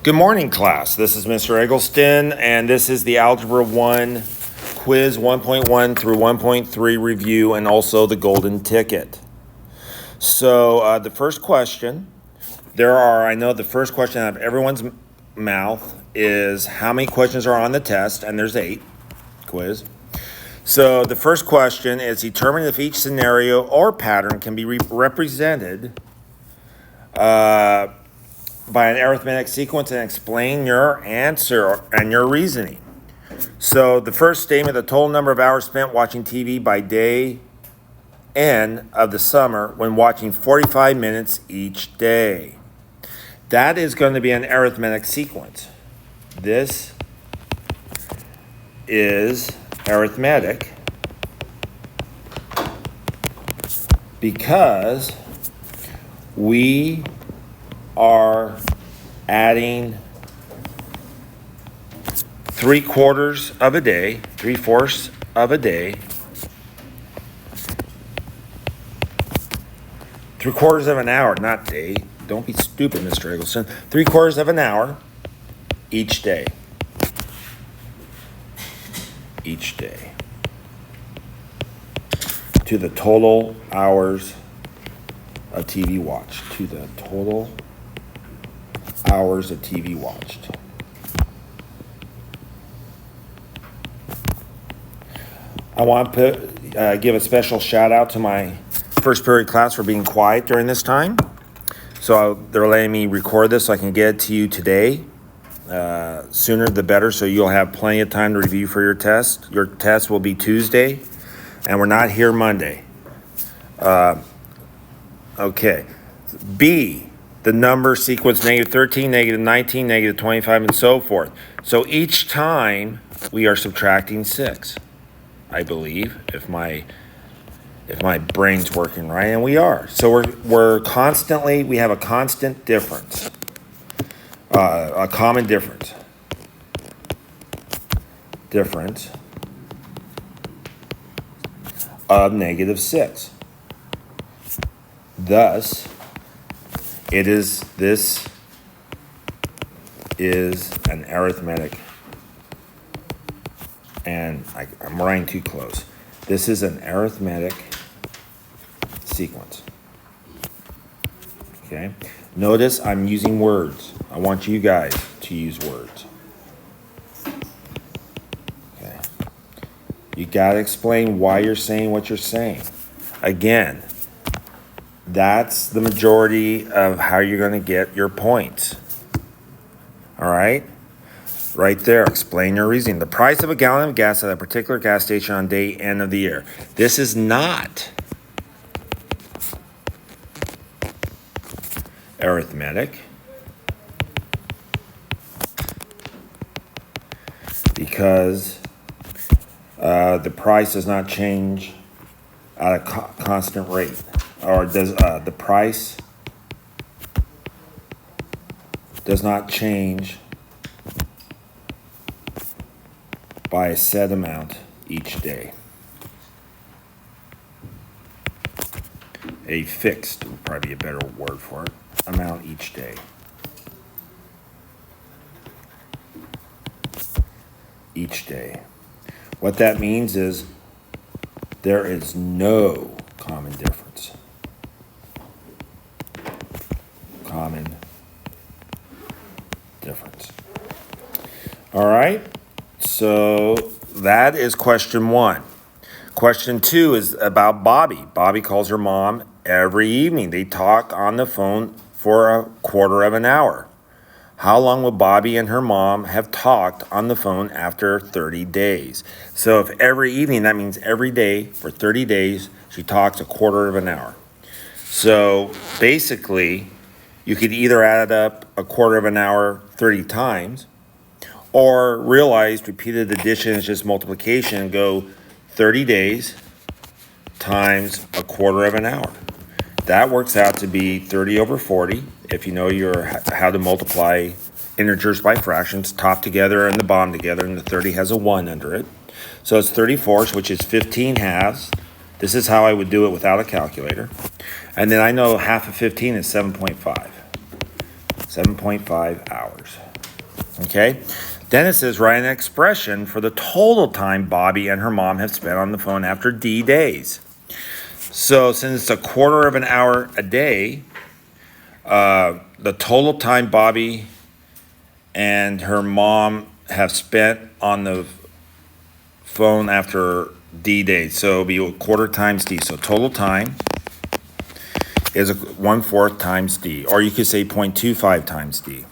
Good morning, class. This is Mr. Eggleston, and this is the Algebra 1 Quiz 1.1 through 1.3 review, and also the golden ticket. So the first question, I know the first question out of everyone's mouth is how many questions are on the test, and there's 8 quiz. So the first question is determine if each scenario or pattern can be represented by an arithmetic sequence and explain your answer and your reasoning. So the first statement, the total number of hours spent watching TV by day N of the summer when watching 45 minutes each day. That is going to be an arithmetic sequence. This is arithmetic because we are adding 3/4 of a day, 3/4 of a day, 3/4 of an hour, not day. Don't be stupid, Mr. Eggleston. 3/4 of an hour each day. Each day. To the total hours of TV watched. To the total hours of TV watched. I want to give a special shout out to my first period class for being quiet during this time. So they're letting me record this so I can get it to you today. Sooner the better, so you'll have plenty of time to review for your test. Your test will be Tuesday, and we're not here Monday. Okay. B, the number sequence -13, -19, -25, and so forth. So each time we are subtracting 6, I believe, if my brain's working right, and we are. So we have a constant difference, a common difference of -6. Thus, this is an arithmetic, and I'm writing too close. This is an arithmetic sequence. Okay? Notice I'm using words. I want you guys to use words. Okay? You got to explain why you're saying what you're saying. Again, that's the majority of how you're going to get your points. All right? Right there, explain your reasoning. The price of a gallon of gas at a particular gas station on day N of the year. This is not arithmetic because the price does not change at a constant rate. Or does the price does not change by a set amount each day. A fixed would probably be a better word for it. Amount each day. Each day. What that means is there is no common difference. Common difference. All right. So that is question 1. Question 2 is about Bobby. Bobby calls her mom every evening. They talk on the phone for 1/4 of an hour. How long will Bobby and her mom have talked on the phone after 30 days? So if every evening, that means every day for 30 days, she talks 1/4 of an hour. So basically, you could either add up 1/4 of an hour 30 times, or realize repeated addition is just multiplication and go 30 days times 1/4 of an hour. That works out to be 30 over 40. If you know how to multiply integers by fractions, top together and the bottom together, and the 30 has a 1 under it. So it's 30/4, which is 15 halves. This is how I would do it without a calculator. And then I know half of 15 is 7.5. 7.5 hours. Okay? Then it says, write an expression for the total time Bobby and her mom have spent on the phone after D days. So since it's a quarter of an hour a day, the total time Bobby and her mom have spent on the phone after D days. So it'll be a quarter times D. So total time is 1/4 times D. Or you could say 0.25 times D.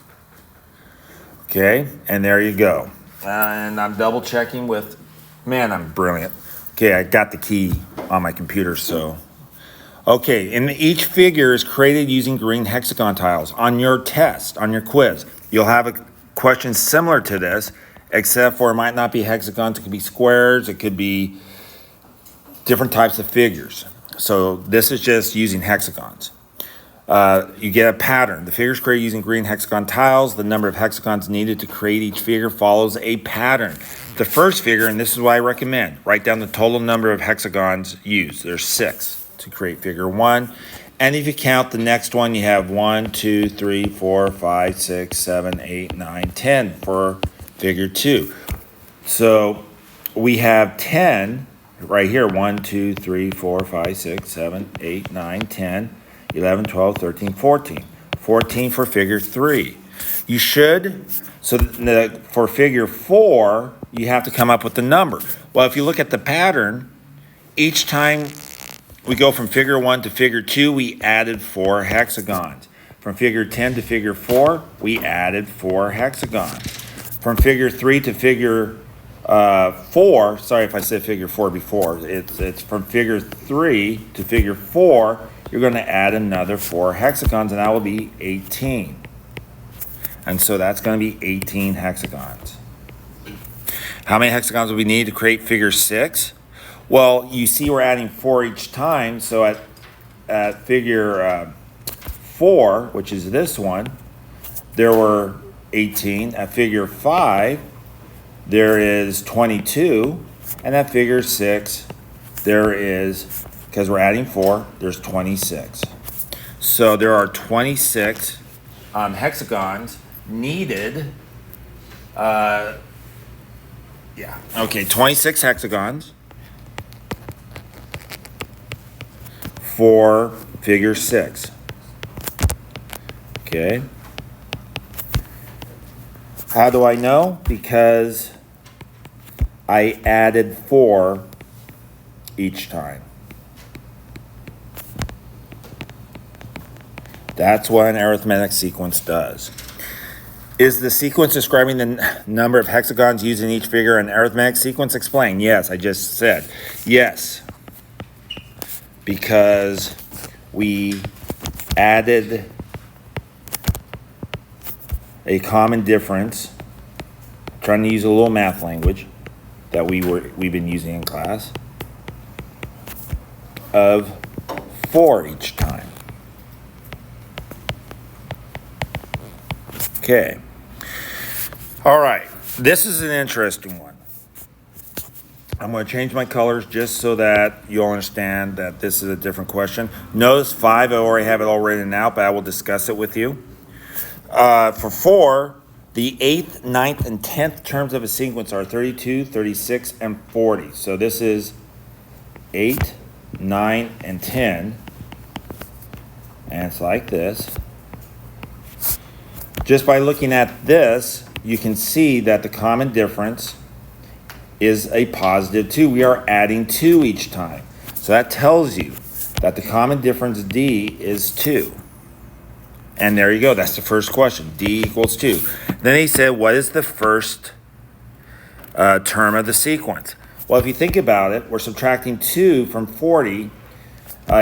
Okay, and there you go. And I'm double checking with, man, I'm brilliant. Okay, I got the key on my computer, so. Okay, and each figure is created using green hexagon tiles. On your test, on your quiz, you'll have a question similar to this, except for it might not be hexagons, it could be squares, it could be different types of figures. So this is just using hexagons. You get a pattern. The figure is created using green hexagon tiles. The number of hexagons needed to create each figure follows a pattern. The first figure, and this is what I recommend, write down the total number of hexagons used. There's 6 to create figure 1. And if you count the next one, you have 1, 2, 3, 4, 5, 6, 7, 8, 9, 10 for figure 2. So we have 10 right here. 1, 2, 3, 4, 5, 6, 7, 8, 9, 10. 11, 12, 13, 14. 14 for figure 3. You should, so for figure 4, you have to come up with the number. Well, if you look at the pattern, each time we go from figure 1 to figure 2, we added 4 hexagons. From figure 10 to figure 4, we added 4 hexagons. From figure 3 to figure 4, sorry if I said figure 4 before, it's from figure 3 to figure 4, you're going to add another 4 hexagons, and that will be 18. And so that's going to be 18 hexagons. How many hexagons do we need to create figure 6? Well, you see we're adding 4 each time, so at figure 4, which is this one, there were 18. At figure 5, there is 22. And at figure 6, there is, because we're adding 4, there's 26. So there are 26 hexagons needed. 26 hexagons for figure 6. Okay. How do I know? Because I added 4 each time. That's what an arithmetic sequence does. Is the sequence describing the number of hexagons used in each figure an arithmetic sequence? Explain. Yes, I just said. Yes. Because we added a common difference, trying to use a little math language that we've been using in class, of 4 each time. Okay. All right. This is an interesting one. I'm going to change my colors just so that you'll understand that this is a different question. Notice 5, I already have it all written out, but I will discuss it with you. For 4, the 8th, 9th, and 10th terms of a sequence are 32, 36, and 40. So this is 8, 9, and 10. And it's like this. Just by looking at this, you can see that the common difference is a positive 2. We are adding 2 each time. So that tells you that the common difference D is 2. And there you go. That's the first question. D equals 2. Then he said, what is the first term of the sequence? Well, if you think about it, we're subtracting 2 from 40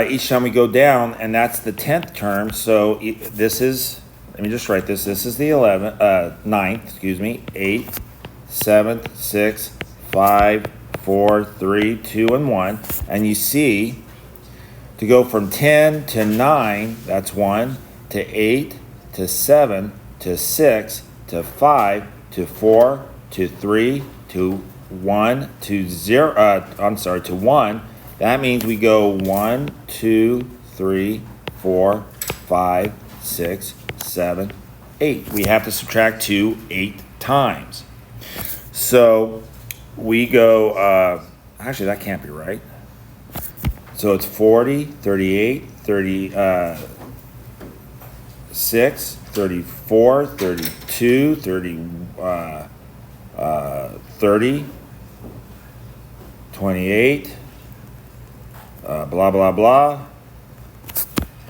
each time we go down, and that's the 10th term. So this is, let me just write this. This is the 9th, 8th, 7th, 6th, 5, 4, 3, 2, and 1. And you see, to go from 10 to 9, that's 1, to 8, to 7, to 6, to 5, to 4, to 3, to 1, to 0, to 1. That means we go 1, 2, 3, 4, 5, 6, 7, 8. We have to subtract 2 8 times. So we go, actually that can't be right. So it's 40, 38, 36, 34, 32, 30, 28, blah, blah, blah.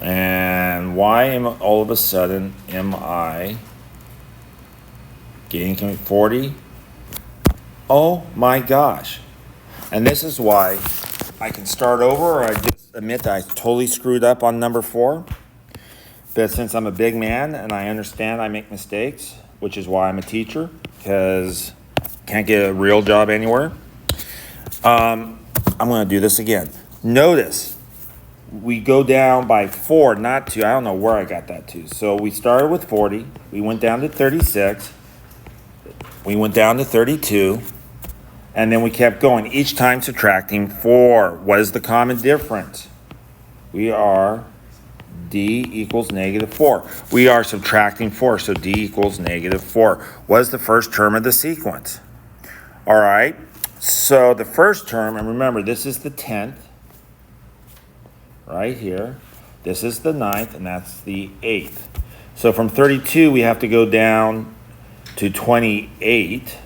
And why am all of a sudden am I getting 40? Oh my gosh. And this is why I can start over, or I just admit that I totally screwed up on number 4. But since I'm a big man and I understand I make mistakes, which is why I'm a teacher, because I can't get a real job anywhere, I'm going to do this again. Notice, we go down by 4, not 2. I don't know where I got that to. So we started with 40. We went down to 36. We went down to 32. And then we kept going, each time subtracting 4. What is the common difference? We are D equals negative 4. We are subtracting 4, so D equals negative 4. What is the first term of the sequence? All right, so the first term, and remember, this is the 10th, right here. This is the 9th, and that's the 8th. So from 32, we have to go down to 28,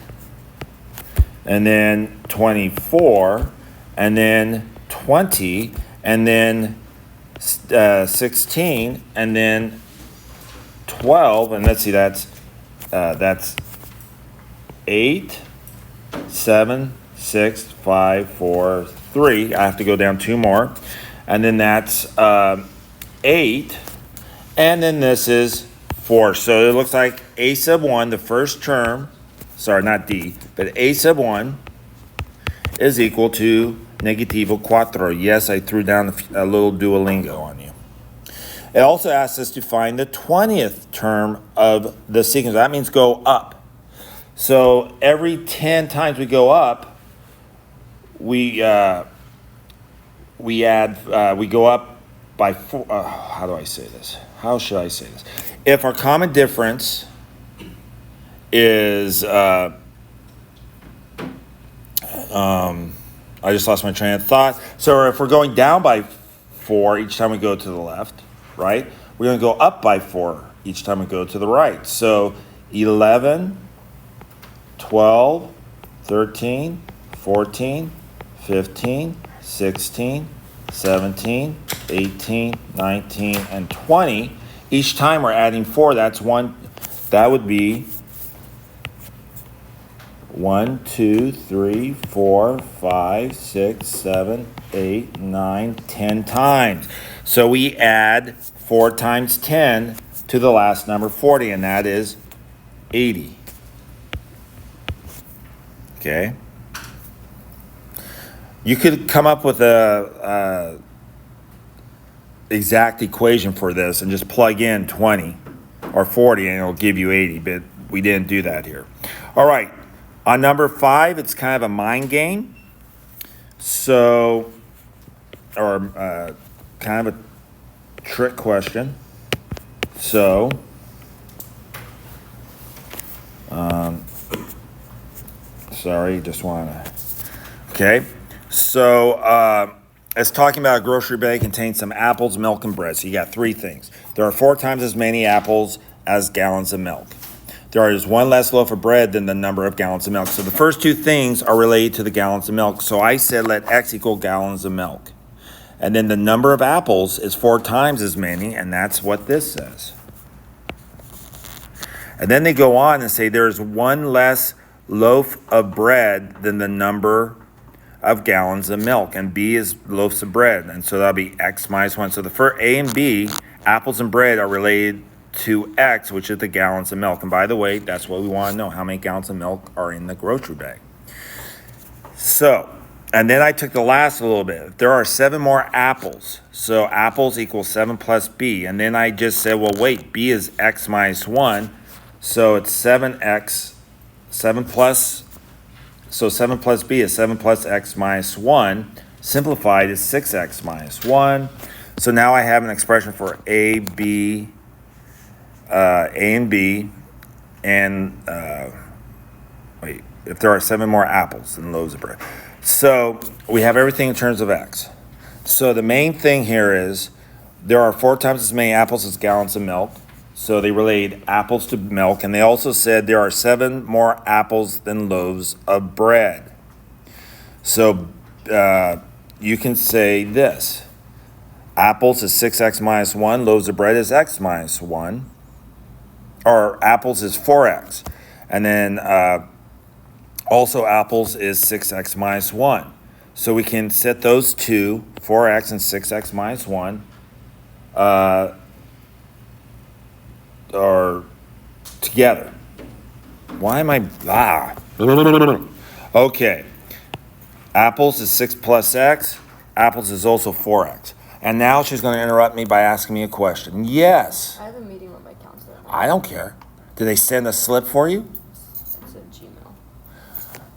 and then 24, and then 20, and then 16, and then 12, and let's see, that's 8, 7, 6, 5, 4, 3. I have to go down 2 more, and then that's 8, and then this is 4. So it looks like A sub 1, the first term, sorry, not D, but A sub 1 is equal to negativo 4. Yes, I threw down a little Duolingo on you. It also asks us to find the 20th term of the sequence. That means go up. So every 10 times we go up, we go up by 4. How do I say this? How should I say this? If our common difference is I just lost my train of thought. So if we're going down by 4 each time we go to the left, right? We're going to go up by 4 each time we go to the right. So 11, 12, 13, 14, 15, 16, 17, 18, 19, and 20. Each time we're adding 4, that's 1. That would be 1, 2, 3, 4, 5, 6, 7, 8, 9, 10 times. So we add 4 times 10 to the last number 40, and that is 80. Okay? You could come up with a exact equation for this and just plug in 20 or 40 and it'll give you 80, but we didn't do that here. All right. On number 5, it's kind of a mind game. So, or kind of a trick question. So, sorry, just want to, okay. So, it's talking about a grocery bag contains some apples, milk, and bread. So you got 3 things. There are 4 times as many apples as gallons of milk. There is 1 less loaf of bread than the number of gallons of milk. So the first 2 things are related to the gallons of milk. So I said let X equal gallons of milk. And then the number of apples is 4 times as many, and that's what this says. And then they go on and say there's 1 less loaf of bread than the number of gallons of milk, and B is loaves of bread, and so that'll be X minus 1. So the first A and B, apples and bread, are related to X, which is the gallons of milk. And by the way, that's what we want to know, how many gallons of milk are in the grocery bag. So, and then I took the last a little bit. There are 7 more apples, so apples equals 7 plus B. And then I just said, well, wait, B is X minus 1, so it's 7X, 7 plus, so 7 plus B is 7 plus X minus 1. Simplified is 6X minus 1. So now I have an expression for A, B, A and B, and if there are 7 more apples than loaves of bread. So we have everything in terms of X. So the main thing here is there are 4 times as many apples as gallons of milk. So they related apples to milk, and they also said there are 7 more apples than loaves of bread. So you can say this. Apples is 6x minus 1. Loaves of bread is x minus 1. Or apples is 4x. And then also apples is 6x minus 1. So we can set those two, 4x and 6x minus 1, are together. Why am I... Okay. Apples is 6 plus x. Apples is also 4x. And now she's going to interrupt me by asking me a question. Yes. I have a meeting with my counselor. I don't care. Did they send a slip for you? It's a Gmail.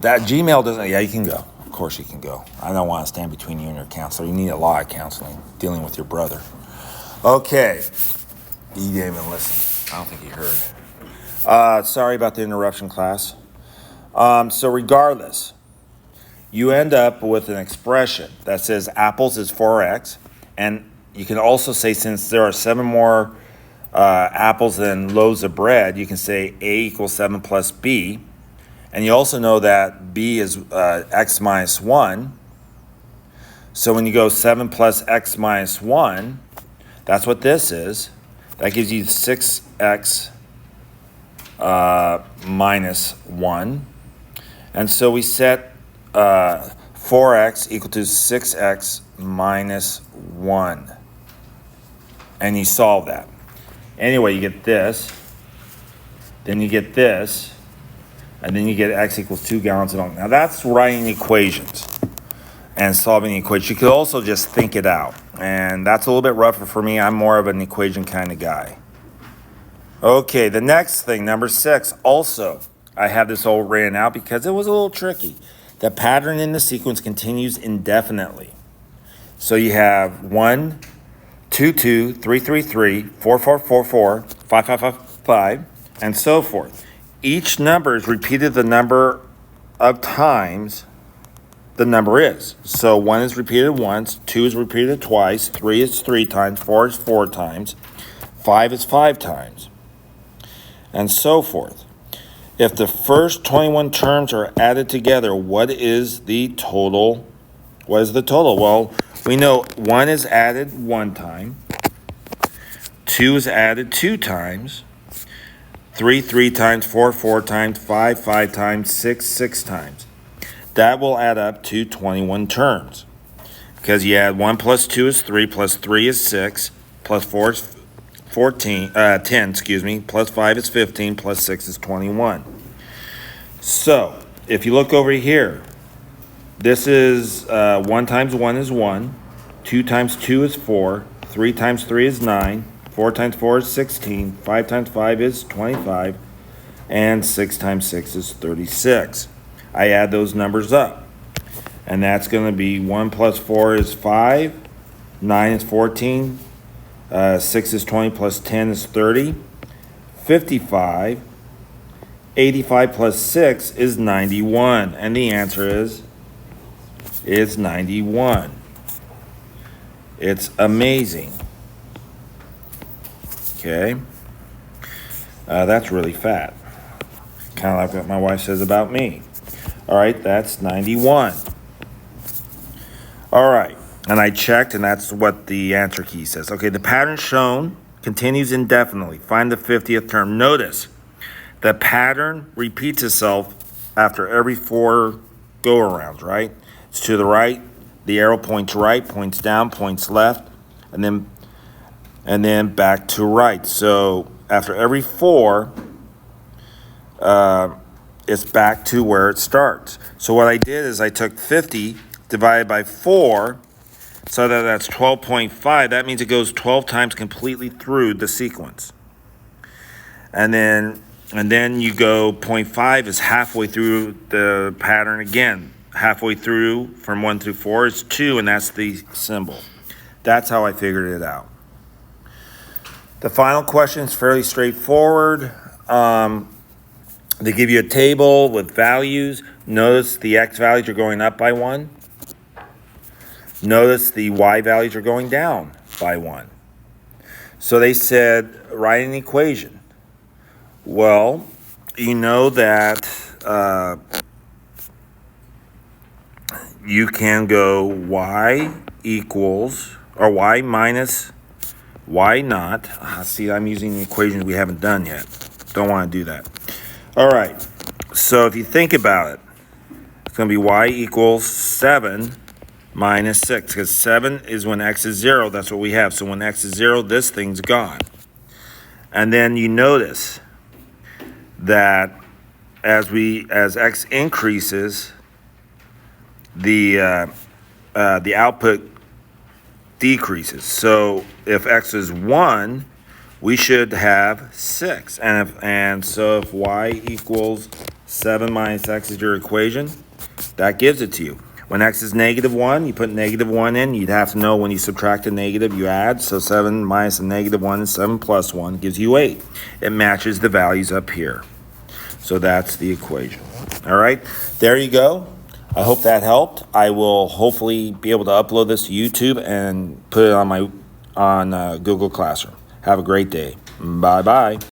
That Gmail doesn't... Yeah, you can go. Of course you can go. I don't want to stand between you and your counselor. You need a lot of counseling dealing with your brother. Okay. He didn't even listen. I don't think he heard. Sorry about the interruption, class. So regardless, you end up with an expression that says apples is 4x. And you can also say, since there are 7 more apples than loaves of bread, you can say A equals 7 plus B. And you also know that B is x minus 1. So when you go 7 plus x minus 1, that's what this is. That gives you 6x minus 1. And so we set 4x equal to 6x minus 1. And you solve that. Anyway, you get this. Then you get this. And then you get x equals 2 gallons of milk. Now that's writing equations and solving the equation. You could also just think it out. And that's a little bit rougher for me. I'm more of an equation kind of guy. Okay, the next thing, number 6. Also, I have this all written out because it was a little tricky. The pattern in the sequence continues indefinitely. So you have 1, 2, 2, 3, 3, 3, 4, 4, 4, 4, 5, 5, 5, 5, and so forth. Each number is repeated the number of times the number is. So 1 is repeated once, 2 is repeated twice, 3 is 3 times, 4 is 4 times, 5 is 5 times, and so forth. If the first 21 terms are added together, what is the total? What is the total? Well, we know 1 is added 1 time, 2 is added 2 times, 3 3 times, 4 4 times, 5 5 times, 6 6 times. That will add up to 21 terms. Because you add 1 plus 2 is 3, plus 3 is 6, plus 4 is 10, plus 5 is 15, plus 6 is 21. So, if you look over here, this is 1 times 1 is 1, 2 times 2 is 4, 3 times 3 is 9, 4 times 4 is 16, 5 times 5 is 25, and 6 times 6 is 36. I add those numbers up, and that's going to be 1 plus 4 is 5, 9 is 14, 6 is 20, plus 10 is 30, 55, 85 plus 6 is 91, and the answer is 91. It's amazing. Okay, that's really fat. Kind of like what my wife says about me. All right, that's 91. All right, and I checked, and that's what the answer key says. Okay, the pattern shown continues indefinitely. Find the 50th term. Notice the pattern repeats itself after every 4 go-arounds, right? It's to the right, the arrow points right, points down, points left, and then back to right. So after every 4, it's back to where it starts. So what I did is I took 50 divided by 4, so that's 12.5. That means it goes 12 times completely through the sequence. And then you go 0.5 is halfway through the pattern again. Halfway through from 1 through 4 is 2, and that's the symbol. That's how I figured it out. The final question is fairly straightforward. They give you a table with values. Notice the x values are going up by 1. Notice the y values are going down by 1. So they said, write an equation. Well, you know that you can go y equals, or y minus y naught. See, I'm using the equations we haven't done yet. Don't want to do that. All right, so if you think about it, it's going to be y equals 7 minus 6, because 7 is when x is 0. That's what we have. So when x is 0, this thing's gone. And then you notice that as x increases, the output decreases. So if x is 1, we should have 6. And so if y equals 7 minus x is your equation, that gives it to you. When x is -1, you put -1 in. You'd have to know when you subtract a negative, you add. So 7 minus a -1 is 7 plus 1 gives you 8. It matches the values up here. So that's the equation. All right, there you go. I hope that helped. I will hopefully be able to upload this to YouTube and put it on Google Classroom. Have a great day. Bye-bye.